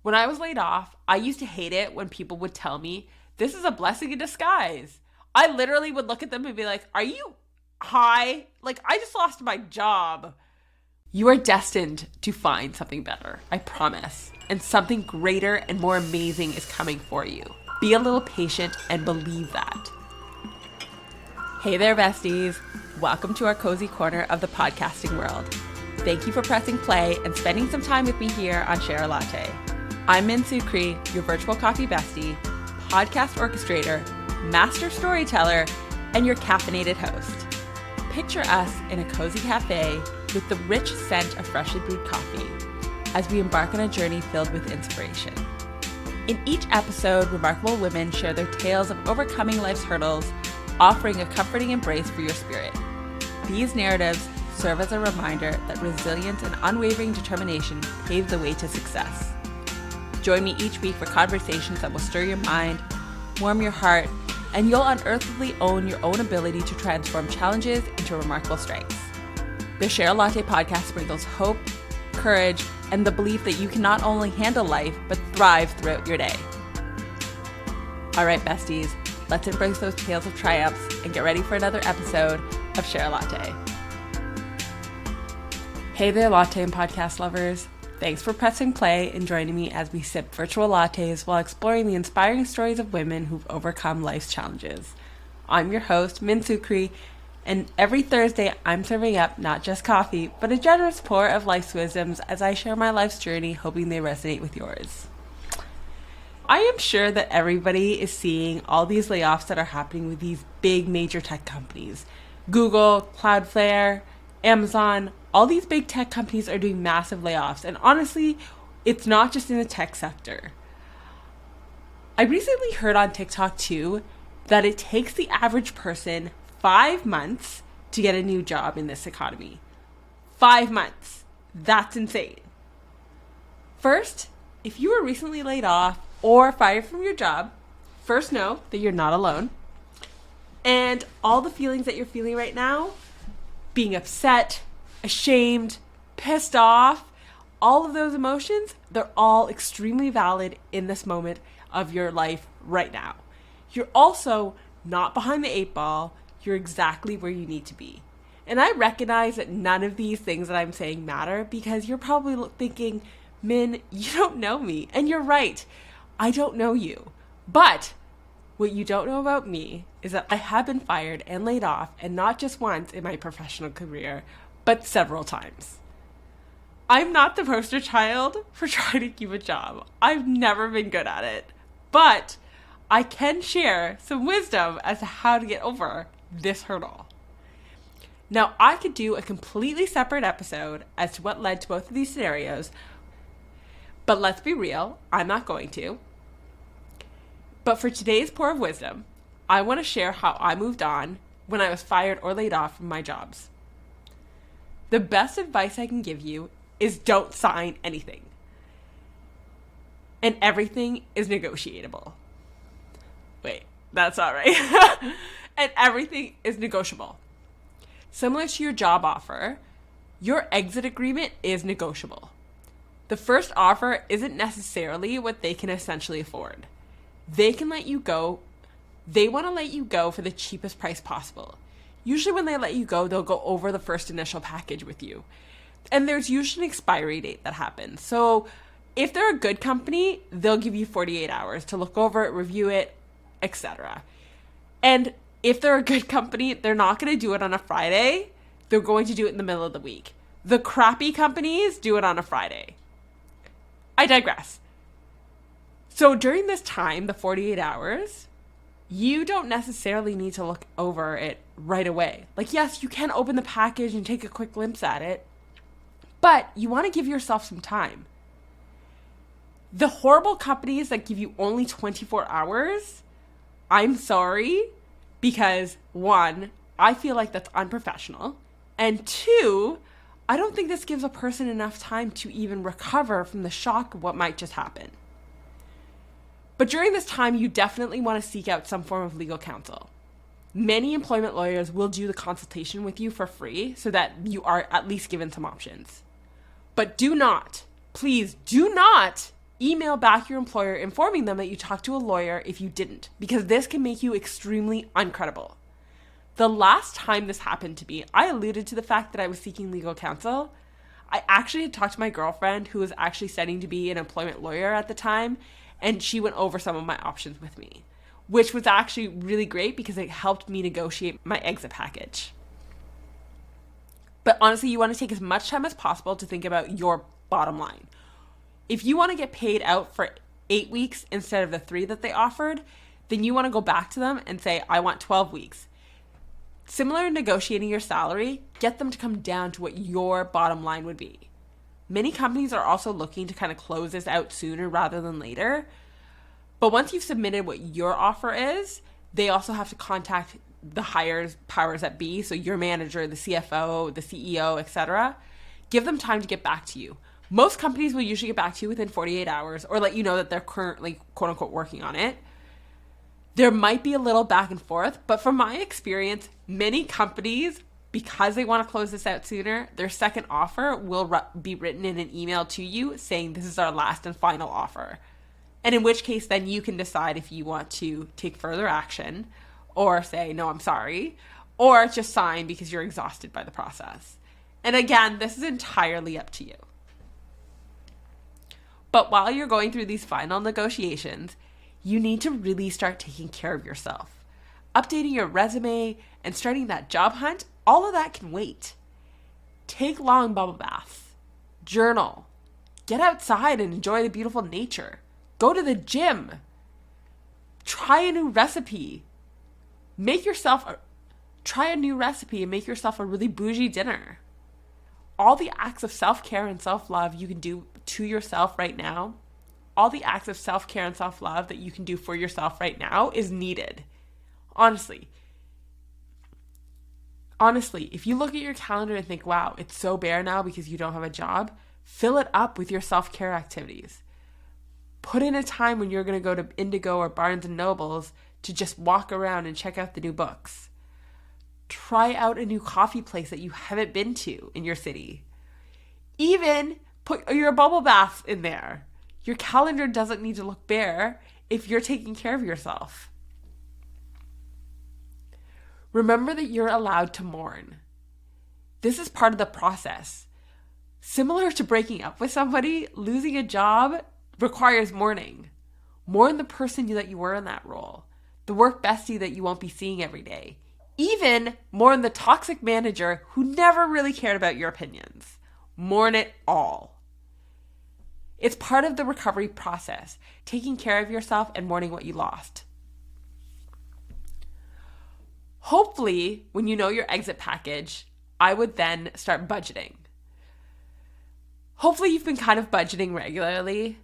When I was laid off, I used to hate it when people would tell me, this is a blessing in disguise. I literally would look at them and be like, are you high? Like, I just lost my job. You are destined to find something better, I promise. And something greater and more amazing is coming for you. Be a little patient and believe that. Hey there, besties. Welcome to our cozy corner of the podcasting world. Thank you for pressing play and spending some time with me here on Share a Latte. I'm Sukree, your virtual coffee bestie, podcast orchestrator, master storyteller, and your caffeinated host. Picture us in a cozy cafe with the rich scent of freshly brewed coffee as we embark on a journey filled with inspiration. In each episode, remarkable women share their tales of overcoming life's hurdles, offering a comforting embrace for your spirit. These narratives serve as a reminder that resilience and unwavering determination pave the way to success. Join me each week for conversations that will stir your mind, warm your heart, and you'll unearthly own your own ability to transform challenges into remarkable strengths. The Share a Latte podcast sprinkles hope, courage, and the belief that you can not only handle life, but thrive throughout your day. All right, besties, let's embrace those tales of triumphs and get ready for another episode of Share a Latte. Hey there, latte and podcast lovers. Thanks for pressing play and joining me as we sip virtual lattes while exploring the inspiring stories of women who've overcome life's challenges. I'm your host, Sukree, and every Thursday I'm serving up not just coffee, but a generous pour of life's wisdoms as I share my life's journey, hoping they resonate with yours. I am sure that everybody is seeing all these layoffs that are happening with these big major tech companies. Google, Cloudflare, Amazon, all these big tech companies are doing massive layoffs. And honestly, it's not just in the tech sector. I recently heard on TikTok too that it takes the average person 5 months to get a new job in this economy. 5 months. That's insane. First, if you were recently laid off or fired from your job, first know that you're not alone. And all the feelings that you're feeling right now, being upset, ashamed, pissed off, all of those emotions, they're all extremely valid in this moment of your life right now. You're also not behind the 8 ball. You're exactly where you need to be. And I recognize that none of these things that I'm saying matter because you're probably thinking, Min, you don't know me. And you're right. I don't know you. But what you don't know about me is that I have been fired and laid off, and not just once in my professional career, but several times. I'm not the poster child for trying to keep a job. I've never been good at it. But I can share some wisdom as to how to get over this hurdle. Now, I could do a completely separate episode as to what led to both of these scenarios, but let's be real, I'm not going to. But for today's pour of wisdom, I want to share how I moved on when I was fired or laid off from my jobs. The best advice I can give you is don't sign anything. And everything is negotiable. Wait, that's not right. And everything is negotiable. Similar to your job offer, your exit agreement is negotiable. The first offer isn't necessarily what they can essentially afford. They can let you go. They want to let you go for the cheapest price possible. Usually when they let you go, they'll go over the first initial package with you. And there's usually an expiry date that happens. So if they're a good company, they'll give you 48 hours to look over it, review it, etc. And if they're a good company, they're not going to do it on a Friday. They're going to do it in the middle of the week. The crappy companies do it on a Friday. I digress. So during this time, the 48 hours, you don't necessarily need to look over it right away. Like, yes, you can open the package and take a quick glimpse at it, but you want to give yourself some time. The horrible companies that give you only 24 hours, I'm sorry, because 1, I feel like that's unprofessional, and 2, I don't think this gives a person enough time to even recover from the shock of what might just happen. But during this time, you definitely want to seek out some form of legal counsel. Many employment lawyers will do the consultation with you for free so that you are at least given some options. But do not, please do not Email back your employer informing them that you talked to a lawyer if you didn't, because this can make you extremely uncredible. The last time this happened to me, I alluded to the fact that I was seeking legal counsel. I actually had talked to my girlfriend, who was actually studying to be an employment lawyer at the time, and she went over some of my options with me, which was actually really great because it helped me negotiate my exit package. But honestly, you want to take as much time as possible to think about your bottom line. If you want to get paid out for 8 weeks instead of the 3 that they offered, then you want to go back to them and say, I want 12 weeks. Similar to negotiating your salary, get them to come down to what your bottom line would be. Many companies are also looking to kind of close this out sooner rather than later. But once you've submitted what your offer is, they also have to contact the higher powers that be, so your manager, the CFO, the CEO, etc. Give them time to get back to you. Most companies will usually get back to you within 48 hours or let you know that they're currently, quote unquote, working on it. There might be a little back and forth, but from my experience, many companies, because they want to close this out sooner, their second offer will be written in an email to you saying this is our last and final offer. And in which case, then you can decide if you want to take further action or say, no, I'm sorry, or just sign because you're exhausted by the process. And again, this is entirely up to you. But while you're going through these final negotiations, you need to really start taking care of yourself. Updating your resume and starting that job hunt, all of that can wait. Take long bubble baths. Journal. Get outside and enjoy the beautiful nature. Go to the gym. Try a new recipe. Try a new recipe and make yourself a really bougie dinner. All the acts of self-care and self-love you can do to yourself right now, all the acts of self-care and self-love that you can do for yourself right now is needed. Honestly, if you look at your calendar and think, wow, it's so bare now because you don't have a job, fill it up with your self-care activities. Put in a time when you're going to go to Indigo or Barnes and Nobles to just walk around and check out the new books. Try out a new coffee place that you haven't been to in your city. Even put your bubble baths in there. Your calendar doesn't need to look bare if you're taking care of yourself. Remember that you're allowed to mourn. This is part of the process. Similar to breaking up with somebody, losing a job requires mourning. Mourn the person that you were in that role, the work bestie that you won't be seeing every day. Even mourn the toxic manager who never really cared about your opinions. Mourn it all. It's part of the recovery process, taking care of yourself and mourning what you lost. Hopefully, when you know your exit package, I would then start budgeting. Hopefully, you've been kind of budgeting regularly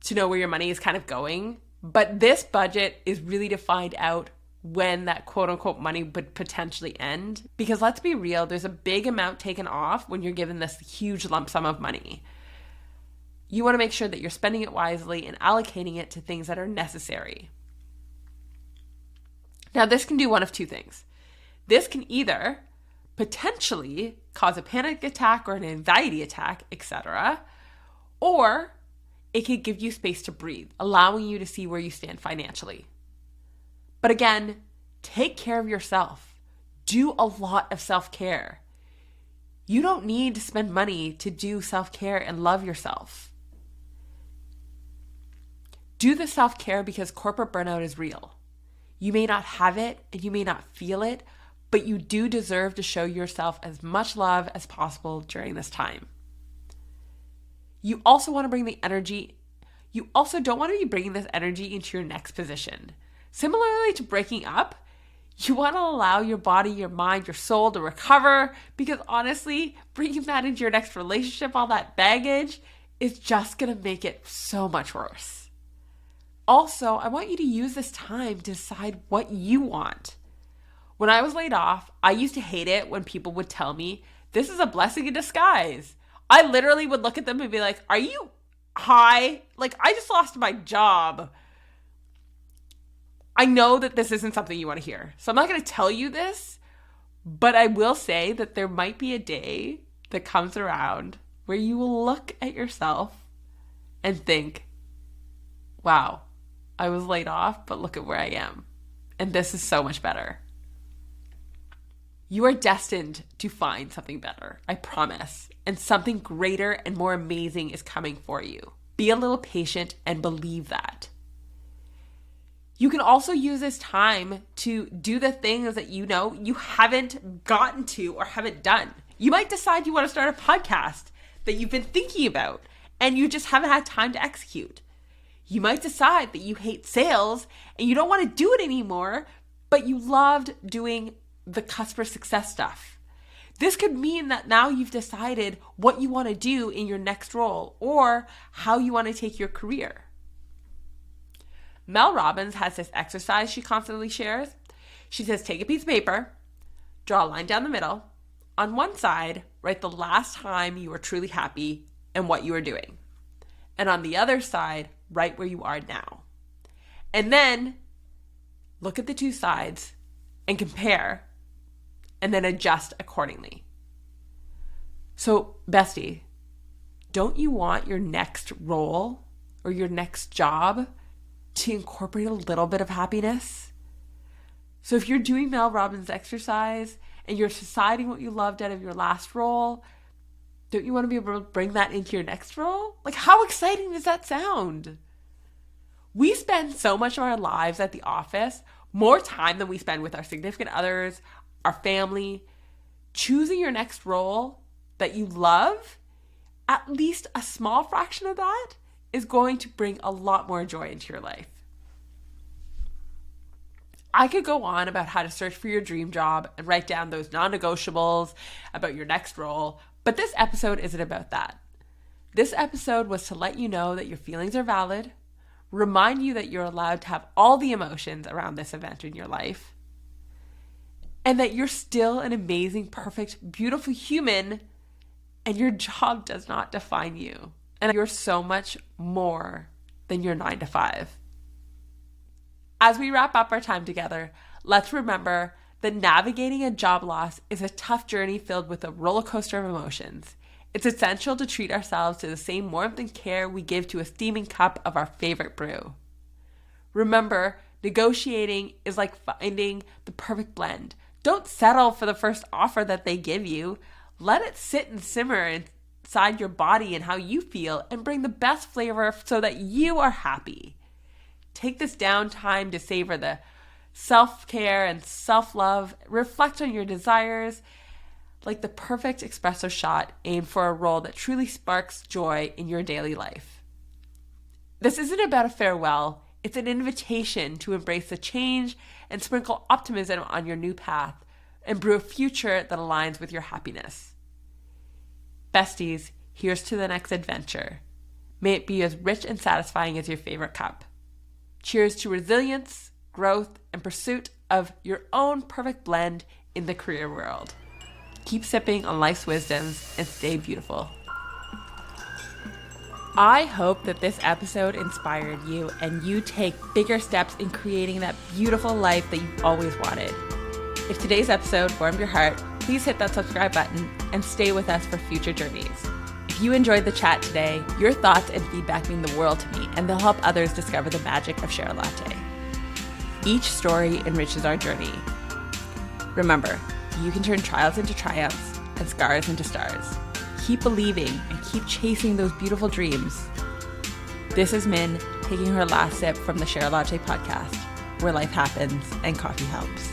to know where your money is kind of going. But this budget is really to find out when that quote unquote money would potentially end. Because let's be real, there's a big amount taken off when you're given this huge lump sum of money. You want to make sure that you're spending it wisely and allocating it to things that are necessary. Now, this can do one of two things. This can either potentially cause a panic attack or an anxiety attack, etc., or it could give you space to breathe, allowing you to see where you stand financially. But again, take care of yourself. Do a lot of self-care. You don't need to spend money to do self-care and love yourself. Do the self-care because corporate burnout is real. You may not have it and you may not feel it, but you do deserve to show yourself as much love as possible during this time. You also want to bring the energy. You also don't want to be bringing this energy into your next position. Similarly to breaking up, you want to allow your body, your mind, your soul to recover, because honestly, bringing that into your next relationship, all that baggage, is just going to make it so much worse. Also, I want you to use this time to decide what you want. When I was laid off, I used to hate it when people would tell me, this is a blessing in disguise. I literally would look at them and be like, are you high? Like, I just lost my job. I know that this isn't something you want to hear. So I'm not going to tell you this, but I will say that there might be a day that comes around where you will look at yourself and think, wow, I was laid off, but look at where I am. And this is so much better. You are destined to find something better, I promise. And something greater and more amazing is coming for you. Be a little patient and believe that. You can also use this time to do the things that you know you haven't gotten to or haven't done. You might decide you want to start a podcast that you've been thinking about and you just haven't had time to execute. You might decide that you hate sales and you don't want to do it anymore, but you loved doing the customer success stuff. This could mean that now you've decided what you want to do in your next role or how you want to take your career. Mel Robbins has this exercise she constantly shares. She says, take a piece of paper, draw a line down the middle. On one side, write the last time you were truly happy and what you were doing. And on the other side, write where you are now. And then look at the two sides and compare and then adjust accordingly. So, bestie, don't you want your next role or your next job to incorporate a little bit of happiness? So if you're doing Mel Robbins' exercise and you're deciding what you loved out of your last role, don't you want to be able to bring that into your next role? Like, how exciting does that sound? We spend so much of our lives at the office, more time than we spend with our significant others, our family. Choosing your next role that you love, at least a small fraction of that, is going to bring a lot more joy into your life. I could go on about how to search for your dream job and write down those non-negotiables about your next role, but this episode isn't about that. This episode was to let you know that your feelings are valid, remind you that you're allowed to have all the emotions around this event in your life, and that you're still an amazing, perfect, beautiful human, and your job does not define you. And you're so much more than your 9 to 5. As we wrap up our time together, let's remember that navigating a job loss is a tough journey filled with a roller coaster of emotions. It's essential to treat ourselves to the same warmth and care we give to a steaming cup of our favorite brew. Remember, negotiating is like finding the perfect blend. Don't settle for the first offer that they give you. Let it sit and simmer inside your body and how you feel and bring the best flavor so that you are happy. Take this downtime to savor the self-care and self-love. Reflect on your desires like the perfect espresso shot aimed for a role that truly sparks joy in your daily life. This isn't about a farewell. It's an invitation to embrace the change and sprinkle optimism on your new path and brew a future that aligns with your happiness. Besties, here's to the next adventure. May it be as rich and satisfying as your favorite cup. Cheers to resilience, growth, and pursuit of your own perfect blend in the career world. Keep sipping on life's wisdoms and stay beautiful. I hope that this episode inspired you and you take bigger steps in creating that beautiful life that you've always wanted. If today's episode warmed your heart, please hit that subscribe button and stay with us for future journeys. If you enjoyed the chat today, your thoughts and feedback mean the world to me, and they'll help others discover the magic of Share a Latte. Each story enriches our journey. Remember, you can turn trials into triumphs and scars into stars. Keep believing and keep chasing those beautiful dreams. This is Min taking her last sip from the Share a Latte podcast, where life happens and coffee helps.